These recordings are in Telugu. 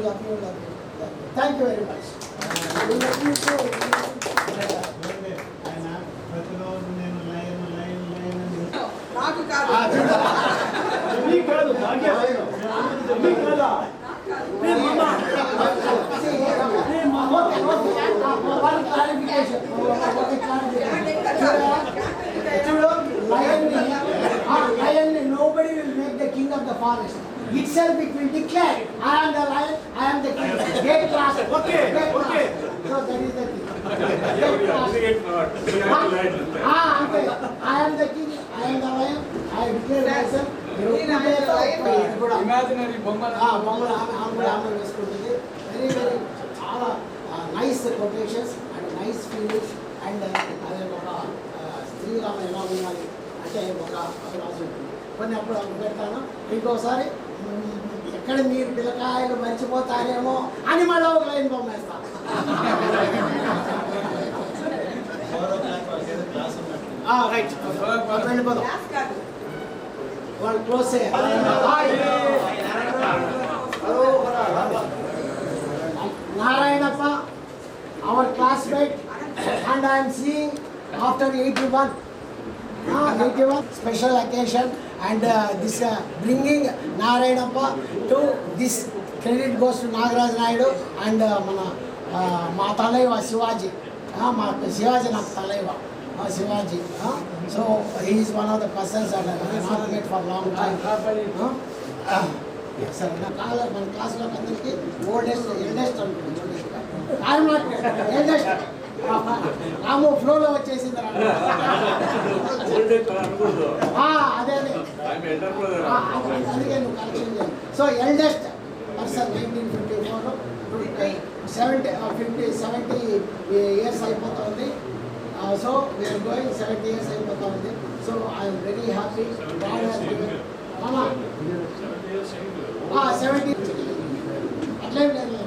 love you. Thank you very much. We love you too. ప్రతిరోజు నేను లైన్ నాకు కాదు మీకు కాదు మీకు కాదా one clarification. Lion, nobody will make the king of the forest. Itself it will declare, I am the lion, I am the king. Great class. Okay. So that is the king. I am the king, I am the lion, I declare myself. Imaginary బొమ్మలు వేసుకుంటుంది. వెరీ వెరీ చాలా nice quotations and nice feelings and అదే ఒక స్త్రీరామ ఎలా ఉండాలి అంటే ఒక అభిలాష ఉంటుంది. కొన్ని అప్పుడు పెడతాను ఇంకోసారి ఎక్కడ మీరు పిల్లకాయలు మర్చిపోతారేమో అని మళ్ళీ ఒక లైన్ బొమ్మ వేస్తాను. రైట్ వెళ్ళిపోదాం. వాళ్ళు క్లోజ్ చేయాలి. Narayanappa, our classmate, and I am seeing after 81 special occasion, and this bringing Narayanappa to this credit goes to Nagaraj Naidu and ma Talaiva Shivaji, ma Shivaji na Talaiva, Shivaji. So he is one of the persons that I have not met for long time. Sir, మన క్లాస్లో అందరికీ ఓల్డెస్ట్ ఎల్డెస్ట్ అనుకుంటుంది. ఎల్డెస్ట్ రాము ఫ్లోలో వచ్చేసింది. అదే అందుకే నువ్వు కరెక్షన్ చేయాలి. సో ఎల్డెస్ట్ పర్సన్ 1954 70 ఇయర్స్ అయిపోతుంది. సో వీఆర్ గోయింగ్ 70 ఇయర్స్ అయిపోతుంది. So I'm very happy. God has given 70 అట్లేం లేదు.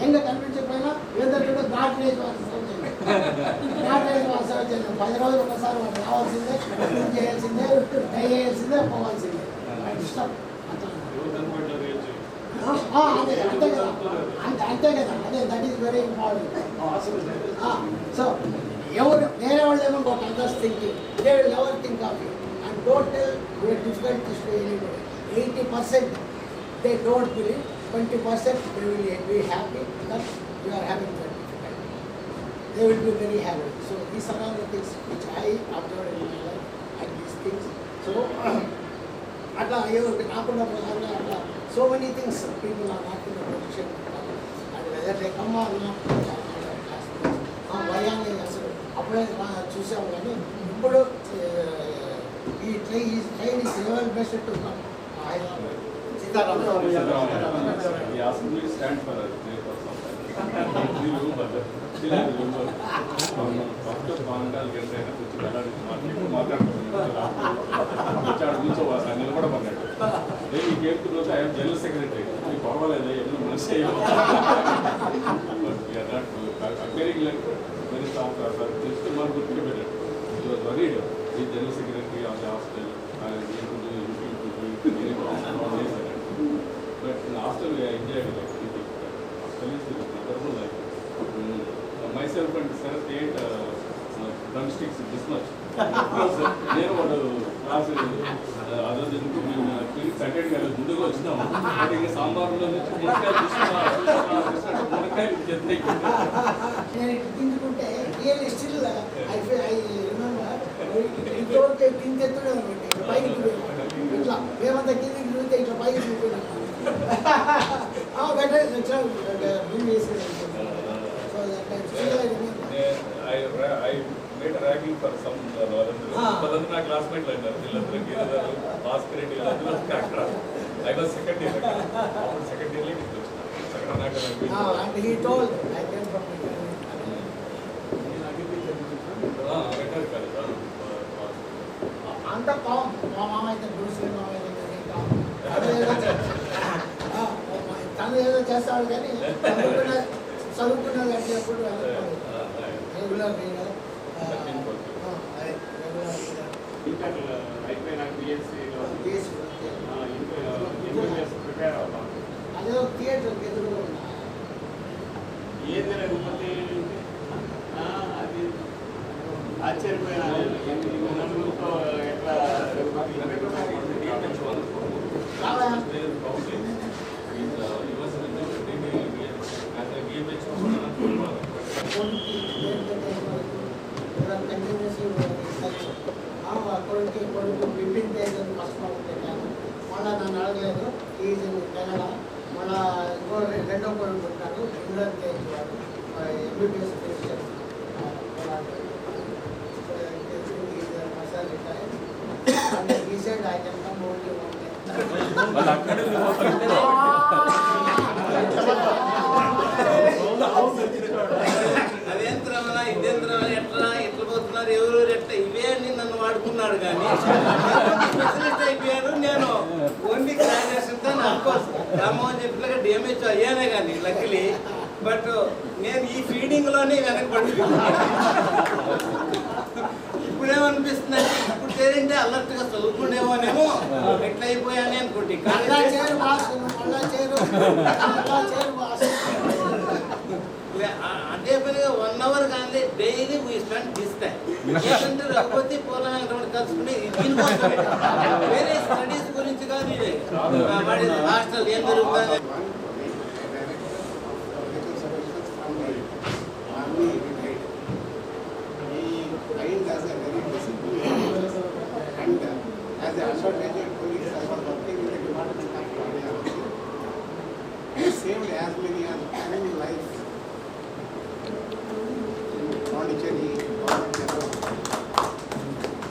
ఎంగా కనిపించకపోయినా ఏదో గాడ్ రేజ్ వాళ్ళు 10 రోజులు ఒకసారి వాళ్ళు రావాల్సిందే, చేయాల్సిందే, వేయాల్సిందే, పోవాల్సిందే. ఇష్టం అంతే కదా. అదే that is very important. So ఎవరు వేరే వాళ్ళు ఏమో others thinking, they will never think of you and don't tell your difficulties to anybody. 80% they don't believe, 20% they will be happy that you are having that difficulty. They will be very happy. So these are all the things which I observed in my life and these things. So atla evaru naakunda prasanga atla so many things people are not in the position and whether they come or not. భయాన్ని అసలు అప్పుడే చూసాము కానీ ఇప్పుడు ఈ train is level best to come. General secretary పర్వాలేదు ఎన్నో మనిషి very strong person. Just to mark good people. He was worried. He is general secretary of the hostel and he could do anything. But in the hostel we enjoyed it. Hostel is wonderful life. Myself and Sir ate drumsticks this much. నేను వాడు క్లాస్ అదే సెకండ్ గా ముందుగా వచ్చినాము. అంటే ఇంకా సాంబార్లో నుంచి మునక్కాయలు తింటుంటే రియల్లీ స్టిల్ ఐ రిమెంబర్ తింటెత్తుడే అనమాట. పైకి ఇట్లా మేమంతా కిందికి తిరిగితే ఇట్లా పైకి తిరిగిపోయినా బెటర్ బిల్ చేసేది. So I made a ranking for some నా క్లాస్మేట్లు అయినారు వీళ్ళందరికీ Bhaskar Reddy I was second year. అప్పుడు సెకండ్ ఇయర్లో ఇంటికి వచ్చిన and he told I came from వెంటనే కాదు అంత మా మామ అయితే గురుశ్రీ మామ తను ఏదో చేస్తాడు కానీ చదువుకున్నది అంటే ఎప్పుడు రెగ్యులర్ అయిపోయినా బిఎస్సీలో ప్రిపేర్ అవుతాను. అదేదో థియేటర్ ఎదురుగా ఉన్నా ఏంది రఘుపతి అది ఆశ్చర్యపోయినా నలుగురితో ఎట్లా రావా కొడుకు బిపిన్ తేజ్ ఫస్ట్ పెట్టాను మళ్ళీ నన్ను అడగలేదు ఈజ్ కెనడ మళ్ళీ ఇంకో రెండో కొడుకు పెట్టాను ఇంగ్లాండ్ తేజ్ వాడు ఎంబీబీఎస్ ఫిజిషియన్ మసాజ్ రిటైర్ ఈ side I can come only అదేంద్రమా ఇదేంద్రమా ఎట్లా పోతున్నారు ఎవరు ఎట్లా ఇవే అని నన్ను వాడుకున్నాడు కానీ స్పెషలిస్ట్ అయిపోయాను నేను ఓన్లీ గ్రాడ్యుయేషన్తో నాకు రామ్మోహన్ చెప్పినగా డిఎంహెచ్ అయ్యానే కానీ లక్కలీ బట్ నేను ఈ ఫీడింగ్లోనే వెనకబడుతున్నాను ఇప్పుడేమనిపిస్తుంది ఇప్పుడు చేరింటే అలర్ట్గా చదువుకుండేమోనేమో ఎట్లా అయిపోయానే అనుకుంటే అదే పనిగా 1 hour కానీ డైలీ వీ స్పెండ్ తీస్తాయి ఏంటంటే లేకపోతే పోలం కలుసుకుని దీనికోసమే వేరే స్టడీస్ గురించి కాదు ఇది వాడి హాస్టల్ ఏం జరుగుతుంది saved as many as many lives. Pondicherry,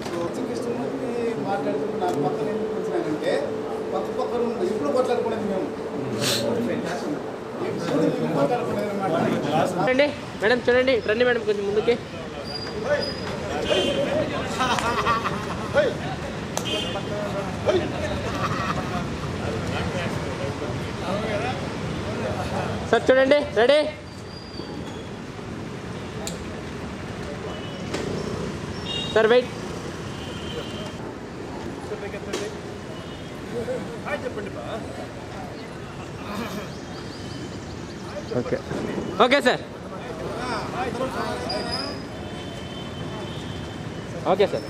so Krishnamurthy మాట్లాడుతున్న నాకు పక్కన ఎందుకు వచ్చినానంటే పక్కన ఇప్పుడు కొట్లాడుకునేది మేము మాట్లాడుకునేది అనమాట. చూడండి మేడం, చూడండి రండి మేడం కొంచెం ముందుకి. సార్ చూడండి, ready. Sir wait. Okay okay sir, okay sir.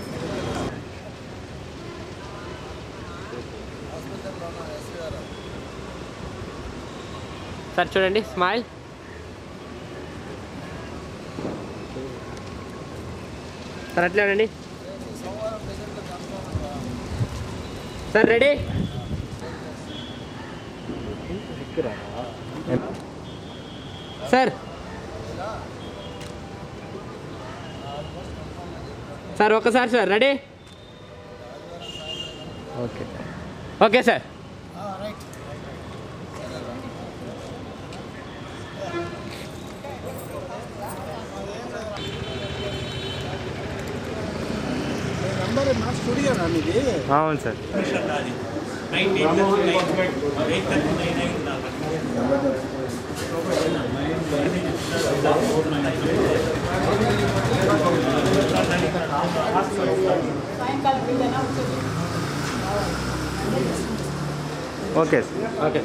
Sir చూడండి, స్మైల్. సార్ అట్లే ఉండండి. Sir ready. సార్ సార్ ఒక్కసారి sir, ready. Okay okay sir. అవును సార్. Okay okay.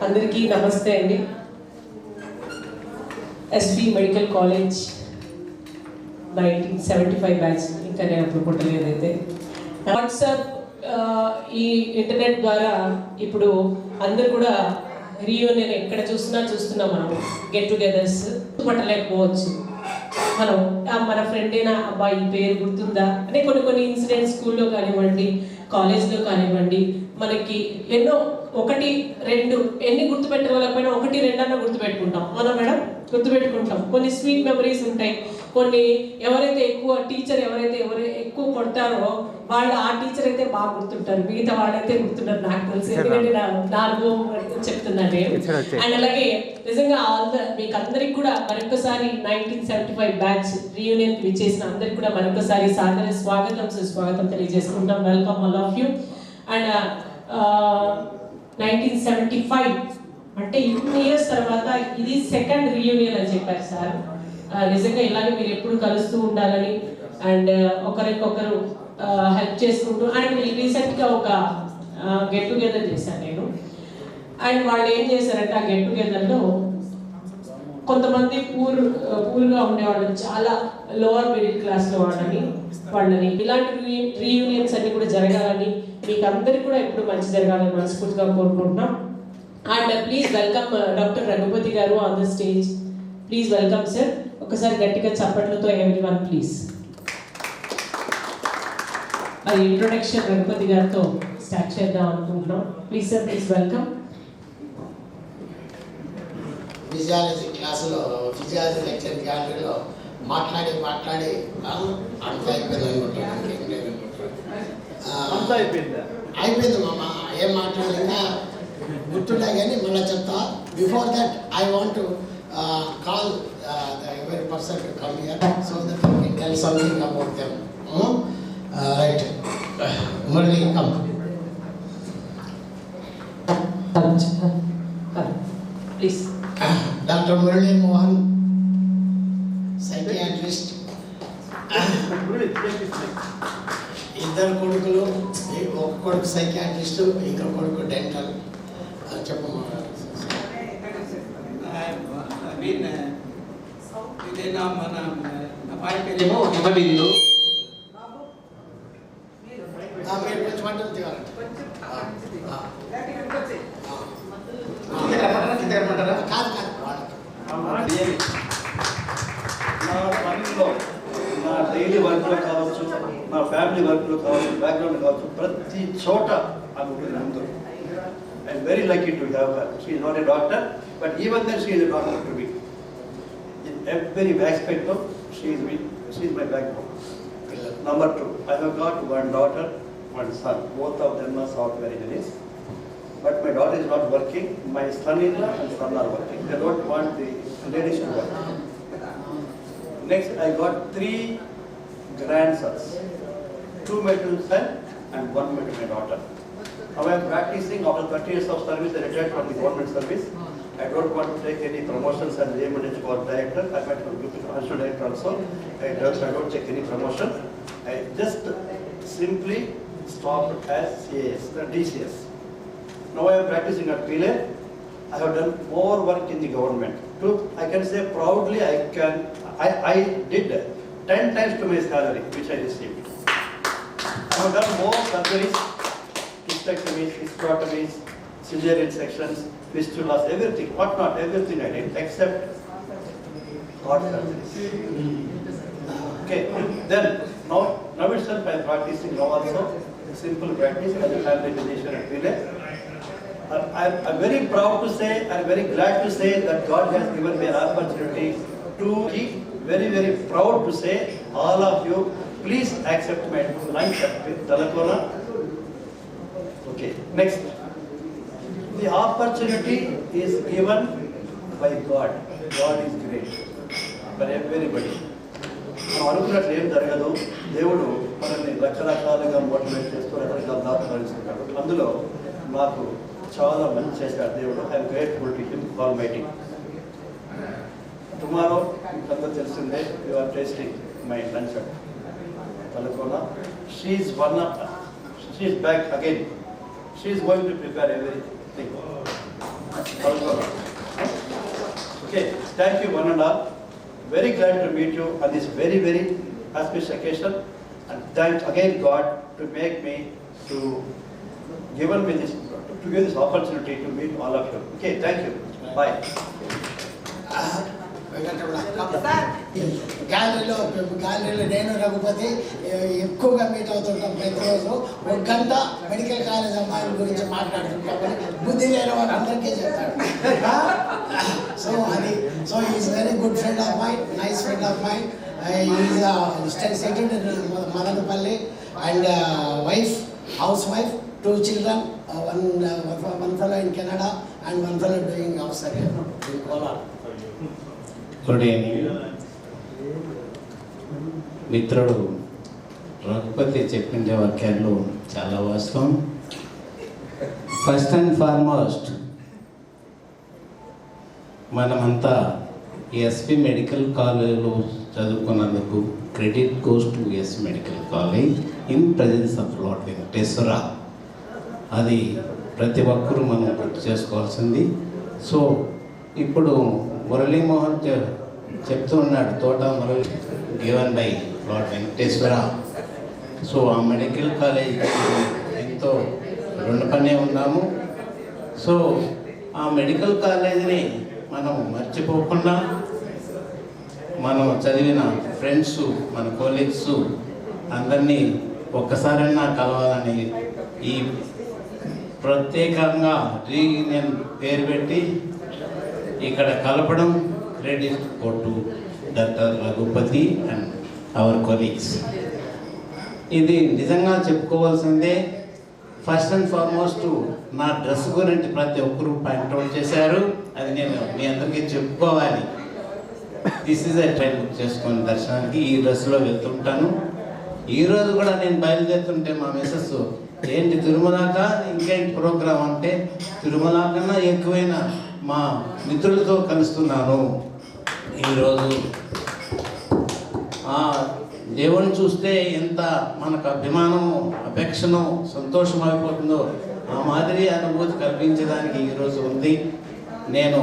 అందరికీ నమస్తే అండి. ఎస్వి మెడికల్ కాలేజ్ 1975 బ్యాచ్ ఇంకా నేను అప్పుడు పుట్టలేదు అయితే. వాట్సాప్ ఈ ఇంటర్నెట్ ద్వారా ఇప్పుడు అందరు కూడా రీయూనియన్ ఎక్కడ చూస్తున్నాం మనం, గెట్ టుగెదర్స్ పట్టలేకపోవచ్చు. మనం మన ఫ్రెండేనా, అబ్బాయి పేరు గుర్తుందా అంటే కొన్ని ఇన్సిడెంట్స్ స్కూల్లో కానివ్వండి, కాలేజ్లో కానివ్వండి, మనకి ఎన్నో 1, 2 ఎన్ని గుర్తుపెట్టుకోలేకపోయినా 1, 2 అన్న గుర్తుపెట్టుకుంటాం. అవునా మేడం? గుర్తుపెట్టుకుంటాం. కొన్ని స్వీట్ మెమరీస్ ఉంటాయి. కొన్ని ఎవరైతే ఎక్కువ కొడతారో వాళ్ళు ఆ టీచర్ అయితే బాగా గుర్తుంటారు, మిగతా వాళ్ళైతే గుర్తుంటారు. నాకు తెలిసి ఎందుకంటే నా అనుభవం చెప్తున్నాను నేను. అండ్ అలాగే నిజంగా మీకు అందరికి కూడా మరొకసారి 1975 బ్యాచ్ రీయూనియన్ కి విచ్చేసిన అందరికి కూడా మరొకసారి సాదర స్వాగతం తెలియజేసుకుంటాం. Welcome all of you. And 1975 అంటే ఇన్ని ఇయర్స్ తర్వాత ఇది సెకండ్ రీయూనియన్ అని చెప్పారు సార్. నిజంగా ఇలాగే మీరు ఎప్పుడు కలుస్తూ ఉండాలని అండ్ ఒకరికొకరు హెల్ప్ చేసుకుంటూ. అండ్ రీసెంట్గా ఒక గెట్ టుగెదర్ చేశాను నేను. అండ్ వాళ్ళు ఏం చేశారంటే ఆ గెట్ టుగెదర్లో కొంతమంది పూర్గా ఉండేవాళ్ళు, చాలా లోవర్ మిడిల్ క్లాస్లో వాళ్ళని ఇలాంటి రీయూనియన్స్ అన్ని కూడా జరగాలని, మీకు అందరికీ కూడా ఎప్పుడు మంచి జరగాలని మనస్ఫూర్తిగా కోరుకుంటున్నాం. And please welcome doctor Raghupathi గారు on the stage. Please welcome sir. ఒకసారి గట్టిగా చప్పట్లతో ఎవ్రీవన్ ప్లీజ్. అది ఇంట్రొడక్షన్ రఘుపతి గారితో స్టార్ట్ చేద్దాం అనుకుంటున్నాం. Please sir, please welcome. Physiology క్లాసులో ఫిజియాలజీ లెక్చర్ గ్యాలరీలో మాట్లాడి అంత అయిపోయింది అనుకుంటాను. అయిపోయింది మామ, ఏం మాట్లాడినా గుర్తుండే కానీ మళ్ళీ చెప్తా. Before that I want to call every person to come here so that we can tell something about them. Right. Murali, come. Please. Dr. Murali Mohan, psychiatrist. ఇద్దరు కొడుకులు, ఒక కొడుకు సైకియాట్రిస్ట్, ఇంకో కొడుకు డెంటల్. చెప్పమ్మా. ఇదేనా మన అబ్బాయి పేరేమో హిమబిందు. మీరు కొంచెం వంటలు తీయాలంటే కాదు నా పనిలో, నా డైలీ వర్క్లో కావచ్చు, నా ఫ్యామిలీ వర్క్లో కావచ్చు, బ్యాక్గ్రౌండ్ కావచ్చు, ప్రతి చోట అనుకుంటుంది అందరూ. I'm very lucky to have her. She is not a doctor, but even then she is a doctor to me. In every aspect of she is my backbone. Number 2, I have got one daughter, one son. Both of them are software engineers. But my daughter is not working. My son-in-law and son are working. They don't want the ladies to work. Next, I got 3 grandsons. 2 maternal son and 1 maternal daughter. Now I am practicing after 30 years of service. I retired from the government service. I don't want to take any promotions as AMH for director. I might go to financial director also. I don't take any promotion. I just simply stopped as CAS, DCS. Now I am practicing at Pile. I have done more work in the government. I can say proudly I did 10 times to my salary which I received. I have done more surgeries, hysterectomies, hysterectomies, cesarean sections, fistulas, everything, what not, everything I did, except heart surgeries. Okay, then, now itself I am practicing now also, simple practice as a family physician at Pile. I'm very proud to say, and very glad to say that God has given me an opportunity to keep very, very proud to say, all of you, please accept my lunch with Talakona. Okay, next. The opportunity is given by God. God is great for everybody. మనం అనుకున్నట్లు ఏం జరగదు. దేవుడు మనల్ని రకరకాలుగా మోటివేట్ చేస్తూ రకరకాల దాఖలు ఇస్తుంటాడు. అందులో నాకు చాలా మంచి చేశాడు దేవుడు. I'm grateful to him almighty. Tomorrow మీకు అందరూ తెలిసిందే, you are tasting my lunch at Talakona. She is back again. She is going to prepare everything. Okay, thank you one and all. Very glad to meet you on this very, very auspicious occasion. and thank again God to make me to give this opportunity to meet all of you. Okay, thank you. Bye. గ్యాలరీలో నేను రఘుపతి ఎక్కువగా మీట్ అవుతుంటాం ప్రతిరోజు 1 గంట మెడికల్ కాలేజ్ అమ్మాయిల గురించి మాట్లాడుతుంటాం. బుద్ధి లేని వాళ్ళు అందరికీ చెప్తాడు. So is very good friend of mind, nice friend of mind. Is settled in Madanapalle and wife, house wife, 2 children, one fellow in Canada and one fellow doing outside in Kolar. Good evening. మిత్రుడు రఘుపతి చెప్పిన వాక్యాలు చాలా వాస్తవం. ఫస్ట్ అండ్ ఫార్మోస్ట్ మనమంతా ఎస్పి మెడికల్ కాలేజ్లో చదువుకున్నందుకు credit goes to S medical college in presence of lord Venkateswara. అది ప్రతి ఒక్కరూ మనం గుర్తు చేసుకోవాల్సింది. సో ఇప్పుడు మురళీమోహన్ చెప్తూ ఉన్నాడు, తోట Murali given by lord Venkateswara. So ఆ మెడికల్ కాలేజ్ ఎంతో రుణపనే ఉన్నాము. సో ఆ మెడికల్ కాలేజీని మనం మర్చిపోకుండా మనం చదివిన ఫ్రెండ్స్, మన కొలీగ్స్ అందరినీ ఒక్కసారైనా కలవాలని ఈ ప్రత్యేకంగా రీయూనియన్ పేరు పెట్టి ఇక్కడ కలపడం credit to doctor Raghupathi and our colleagues. ఇది నిజంగా చెప్పుకోవాల్సిందే. ఫస్ట్ అండ్ ఫార్మోస్ట్ నా డ్రెస్ గురించి ప్రతి ఒక్కరూ పాయింట్ అవుట్ చేశారు. అది నేను మీ అందరికీ చెప్పుకోవాలి. This is a train book చేసుకొని దర్శనానికి ఈ డ్రెస్లో వెళ్తుంటాను. ఈరోజు కూడా నేను బయలుదేరుతుంటే మా మిస్సెస్ ఏంటి తిరుమలకా ఇంకేంటి ప్రోగ్రాం అంటే, తిరుమల కన్నా ఎక్కువైన మా మిత్రులతో కలుస్తున్నాను ఈరోజు. దేవుని చూస్తే ఎంత మనకు అభిమానము, అపేక్షను, సంతోషం అయిపోతుందో ఆ మాదిరి అనుభూతి కల్పించడానికి ఈరోజు ఉంది. నేను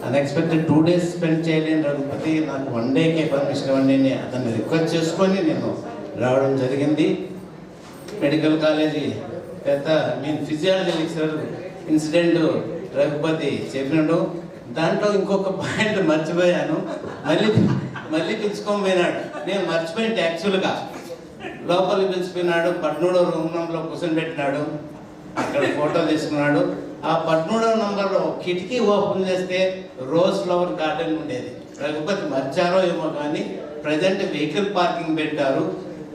అన్ఎక్స్పెక్టెడ్ 2 days స్పెండ్ చేయలేని రఘుపతి నాకు 1 dayకే పర్మిషన్ ఇవ్వండి అతన్ని రిక్వెస్ట్ చేసుకొని నేను రావడం జరిగింది. మెడికల్ కాలేజీ పెద్ద ఫిజియాలజీ లెక్చరర్ ఇన్సిడెంట్ రఘుపతి చెప్పినాడు. దాంట్లో ఇంకొక పాయింట్ మర్చిపోయాను. మళ్ళీ పిలుచుకొని పోయినాడు. నేను మర్చిపోయింది యాక్చువల్గా. లోపలికి పిలిచిపోయినాడు. 17వ రూమ్లో కూర్చొని పెట్టినాడు. అక్కడ ఫోటో తీసుకున్నాడు. ఆ 17వ నంబర్లో కిటికీ ఓపెన్ చేస్తే రోజ్ ఫ్లవర్ గార్డెన్ ఉండేది. రఘుపతి మర్చారో ఏమో కానీ ప్రజెంట్ వెహికల్ పార్కింగ్ పెట్టారు.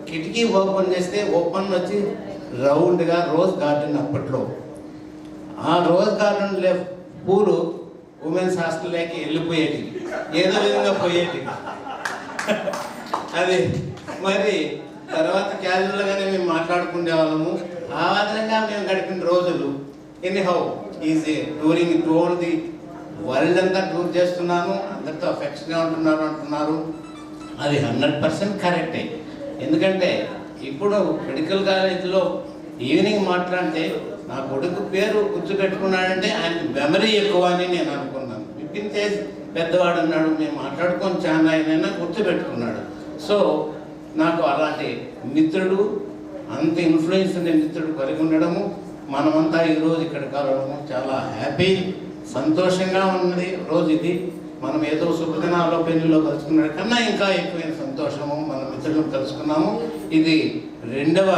కిటికీ ఓపెన్ చేస్తే ఓపెన్ వచ్చి రౌండ్గా రోజ్ గార్డెన్. అప్పట్లో ఆ రోజ్ గార్డెన్ పూలు ఉమెన్స్ హాస్టల్లోకి వెళ్ళిపోయేటి, ఏదో విధంగా పోయేటి. అది మరి తర్వాత క్యాజువల్గానే మేము మాట్లాడుకునే వాళ్ళము. ఆ విధంగా మేము గడిపిన రోజులు. Anyhow easy touring tour the world అంతా టూర్ చేస్తున్నాను, అందరితో అఫెక్షన్గా ఉంటున్నారు అంటున్నారు. అది 100% కరెక్టే. ఎందుకంటే ఇప్పుడు మెడికల్ కాలేజీలో ఈవినింగ్ మాట్లాడితే నా కొడుకు పేరు గుర్తుపెట్టుకున్నాడంటే ఆయన మెమరీ ఎక్కువ అని నేను అనుకున్నాను. విపిన్ తేజ్ పెద్దవాడు అన్నాడు, మేము మాట్లాడుకొని చాలా అయినా గుర్తుపెట్టుకున్నాడు. సో నాకు అలాంటి మిత్రుడు, అంత ఇన్ఫ్లుయెన్స్ ఉండే మిత్రుడు కలిగి ఉండడము, మనమంతా ఈరోజు ఇక్కడ కలవడము చాలా హ్యాపీ, సంతోషంగా ఉన్నది రోజు ఇది. మనం ఏదో శుభదినాల్లో పెళ్లిలో కలుసుకున్నాడు కన్నా ఇంకా ఎక్కువైన సంతోషము మన మిత్రులను కలుసుకున్నాము. ఇది 2వ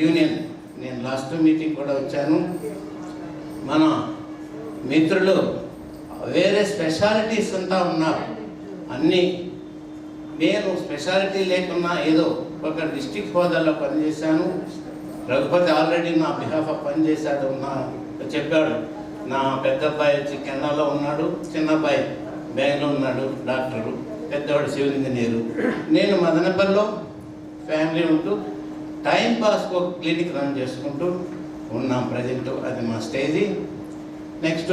యూనియన్. నేను లాస్ట్ మీటింగ్ కూడా వచ్చాను. మన మిత్రులు వేరే స్పెషాలిటీస్ అంతా ఉన్నారు అన్నీ. నేను స్పెషాలిటీ లేకున్నా ఏదో ఒక డిస్ట్రిక్ట్ హోదాలో పనిచేశాను. రఘుపతి ఆల్రెడీ నా బిహాఫ్ పనిచేశాడు, చెప్పాడు. నా పెద్ద అబ్బాయి వచ్చి కెనడాలో ఉన్నాడు, చిన్న అబ్బాయి బెంగళూరు ఉన్నాడు, డాక్టరు, పెద్దవాడు సివిల్ ఇంజనీరు. నేను మదనపల్లిలో ఫ్యామిలీ ఉంటూ టైం పాస్కి ఒక క్లినిక్ రన్ చేసుకుంటూ ఉన్నాం ప్రజెంట్. అది మా స్టేజీ. నెక్స్ట్